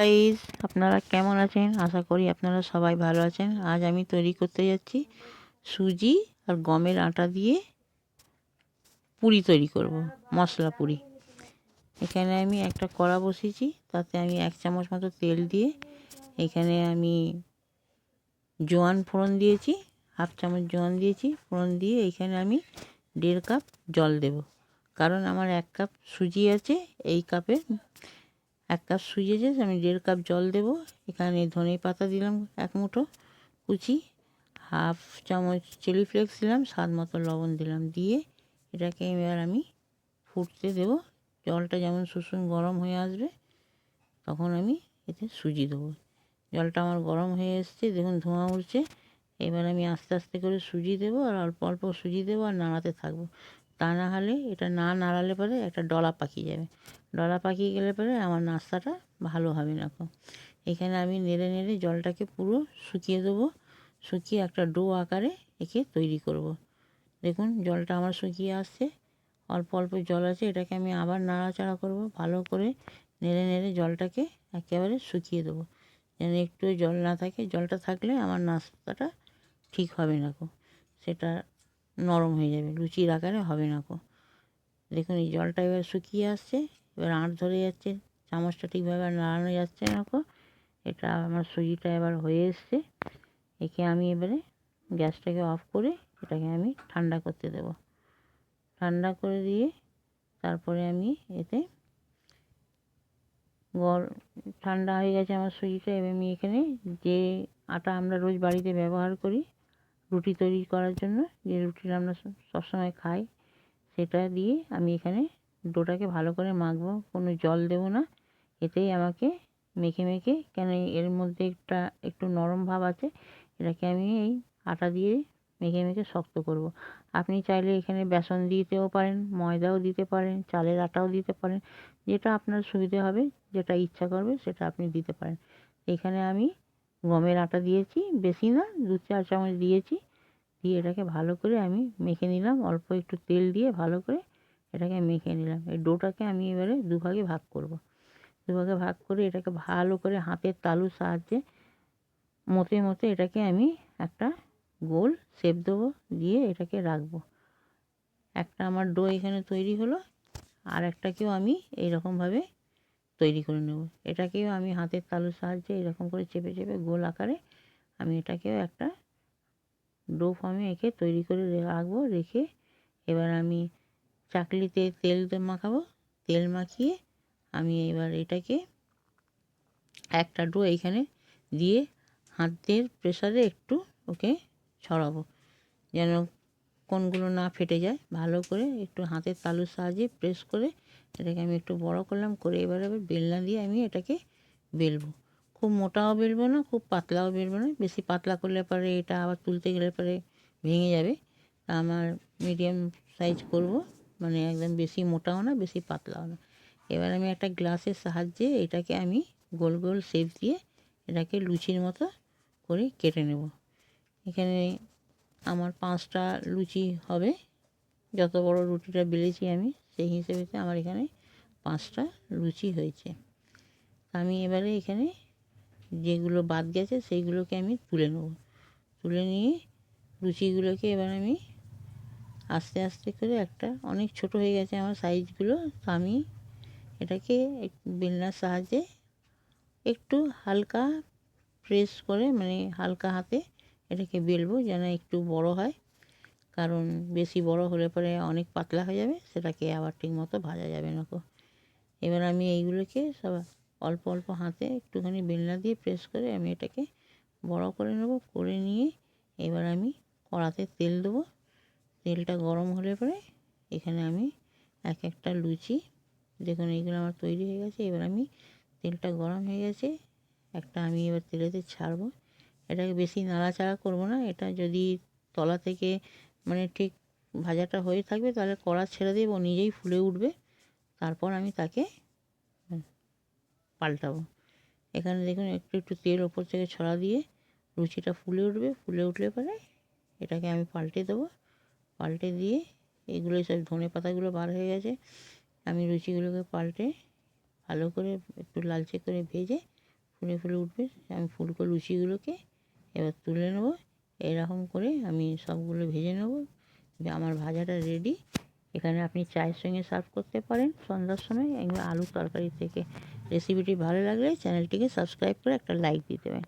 Guys, আপনারা কেমন আছেন? আশা করি আপনারা সবাই ভালো আছেন। আজ আমি তৈরি করতে যাচ্ছি সুজি আর গমের আটা দিয়ে পুরি তৈরি করব, মশলা পুরি। এখানে আমি একটা কড়া বসিয়েছি, তাতে আমি 1 চামচ মতো তেল দিয়ে এখানে আমি জোয়ান ফোড়ন দিয়েছি, 1/2 চামচ জোয়ান দিয়েছি। ফোড়ন দিয়ে এখানে আমি 1.5 কাপ জল দেব, কারণ আমার 1 কাপ সুজি আছে। এই কাপে 1 কাপ সুজি আছে, আমি 1.5 কাপ জল দেব। এখানে ধনে পাতা দিলাম 1 মুঠো কুচি, 1/2 চামচ চিলি ফ্লেক্স দিলাম, স্বাদ মতো লবণ দিলাম। দিয়ে এটাকে এবার আমি ফুটতে দেব। জলটা যেমন সুসুম গরম হয়ে আসবে, তখন আমি এতে সুজি দেবো। জলটা আমার গরম হয়ে এসছে, দেখুন ধোঁয়া উঠছে। এবার আমি আস্তে আস্তে করে সুজি দেবো, আর অল্প অল্প সুজি দেবো, আর নাড়াতে থাকবো। তা না হলে, এটা না নাড়ালে পরে একটা ডলা পাকিয়ে যাবে। ডলা পাকিয়ে গেলে পরে আমার নাস্তাটা ভালো হবে না। এখানে আমি নেড়ে নেড়ে জলটাকে পুরো শুকিয়ে দেবো। শুকিয়ে একটা ডো আকারে একে তৈরি করব। দেখুন জলটা আমার শুকিয়ে আসছে, অল্প অল্প জল আছে। এটাকে আমি আবার নাড়াচাড়া করব, ভালো করে নেড়ে নেড়ে জলটাকে একেবারে শুকিয়ে দেবো, যেন একটু জল না থাকে। জলটা থাকলে আমার নাস্তাটা ঠিক হবে না, সেটা নরম হয়ে যাবে, লুচির আকারে হবে না। দেখুন এই জলটা এবার শুকিয়ে আসছে, এবার আঁট ধরে যাচ্ছে, চামচটা ঠিকভাবে নাড়ানো যাচ্ছে না। এটা আমার সুজিটা এবার হয়ে এসছে। একে আমি এবারে গ্যাসটাকে অফ করে এটাকে আমি ঠান্ডা করতে দেব। ঠান্ডা করে দিয়ে তারপরে আমি এতে ঠান্ডা হয়ে গেছে আমার সুজিটা। এবার আমি এখানে যে আটা আমরা রোজ বাড়িতে ব্যবহার করি রুটি তৈরি করার জন্য, যে রুটিটা আমরা সবসময় খাই, সেটা দিয়ে আমি এখানে ডোটাকে ভালো করে মাখবো। কোনো জল দেব না, এতেই আমাকে মেখে মেখে, কেন এর মধ্যে একটু নরম ভাব আছে, এটাকে আমি এই আটা দিয়ে মেখে মেখে শক্ত করব। আপনি চাইলে এখানে বেসন দিতেও পারেন, ময়দাও দিতে পারেন, চালের আটাও দিতে পারেন, যেটা আপনার সুবিধে হবে, যেটা ইচ্ছা করবে সেটা আপনি দিতে পারেন। এখানে আমি গমের আটা দিয়েছি, বেশি না, 2-4 চামচ দিয়েছি। দিয়ে এটাকে ভালো করে আমি মেখে নিলাম, অল্প একটু তেল দিয়ে ভালো করে এটাকে মেখে নিলাম। এই ডোটাকে আমি এবারে দুভাগে ভাগ করব। দুভাগে ভাগ করে এটাকে ভালো করে হাতের তালুর সাহায্যে মতে মতে এটাকে আমি একটা গোল শেপ দেবো, দিয়ে এটাকে রাখবো। একটা আমার ডো এখানে তৈরি হলো, আর একটাকেও আমি এইরকমভাবে তৈরি করে নেব। এটাকেও আমি হাতের তালুর সাহায্যে এরকম করে চেপে চেপে গোল আকারে আমি এটাকেও একটা ডো ফর্মে এঁকে তৈরি করে রাখবো। রেখে এবার আমি চাকলিতে তেল মাখাবো। তেল মাখিয়ে আমি এবার এটাকে একটা ডো এইখানে দিয়ে হাতের প্রেসারে একটু ওকে ছড়াবো, যেন কোণগুলো না ফেটে যায়। ভালো করে একটু হাতের তালুর সাহায্যে প্রেস করে এটাকে আমি একটু বড় করলাম। করে এবারে বেলনা দিয়ে আমি এটাকে বেলবো। খুব মোটাও বেলবো না, খুব পাতলাও বেলবো না। বেশি পাতলা করলে পরে এটা আবার তুলতে গেলে পরে ভেঙে যাবে। আমার মিডিয়াম সাইজ করব, মানে একদম বেশি মোটাও না, বেশি পাতলাও না। এবার আমি একটা গ্লাসের সাহায্যে এটাকে আমি গোল গোল শেপ দিয়ে এটাকে লুচির মতো করে কেটে নেব। এখানে আমার 5টা লুচি হবে। যত বড় রুটিটা বেলেছি আমি, সেই হিসেবেতে আমার এখানে 5টা লুচি হয়েছে। আমি এবারে এখানে যেগুলো বাদ গেছে সেইগুলোকে আমি তুলে নেব। তুলে নিয়ে লুচিগুলোকে এবার আমি আস্তে আস্তে করে, একটা অনেক ছোট হয়ে গেছে আমার সাইজগুলো, তো আমি এটাকে বেলনার সাহায্যে একটু হালকা প্রেস করে, মানে হালকা হাতে এটাকে বেলবো, যেন একটু বড় হয়। কারণ বেশি বড় হলে পরে অনেক পাতলা হয়ে যাবে, সেটাকে আবার ঠিক মতো ভাজা যাবে না। এবার আমি এইগুলোকে সব অল্প অল্প হাতে একটুখানি বেলনা দিয়ে প্রেস করে আমি এটাকে বড় করে নেব। করে নিয়ে এবার আমি কড়াতে তেল দেবো। তেলটা গরম হলে পরে এখানে আমি এক একটা লুচি, দেখুন এইগুলো আমার তৈরি হয়ে গেছে। এবার আমি, তেলটা গরম হয়ে গেছে, একটা আমি এবার তেলেতে ছাড়বো। এটাকে বেশি নাড়াচাড়া করবো না। এটা যদি তলা থেকে মানে ঠিক ভাজাটা হয়ে থাকবে, তাহলে কড়া ছেড়ে দেবো, নিজেই ফুলে উঠবে। তারপর আমি তাকে পাল্টাবো। এখানে দেখুন একটু একটু তেল ওপর থেকে ছড়া দিয়ে লুচিটা ফুলে উঠবে। ফুলে উঠলে পরে এটাকে আমি পাল্টে দেবো। পাল্টে দিয়ে এগুলো সব ধনে পাতাগুলো বার হয়ে গেছে, আমি লুচিগুলোকে পাল্টে ভালো করে একটু লালচে করে ভেজে ফুলে ফুলে উঠবে। আমি ফুলকো লুচিগুলোকে এবার তুলে নেব। এরকম করে আমি সবগুলো ভেজে নেব। আমার ভাজাটা রেডি। এখানে আপনি চায়ের সঙ্গে সার্ভ করতে পারেন সন্ধ্যার সময় এগুলো আলুর তরকারি থেকে। রেসিপিটি ভালো লাগলে চ্যানেলটিকে সাবস্ক্রাইব করে একটা লাইক দিতে পারেন।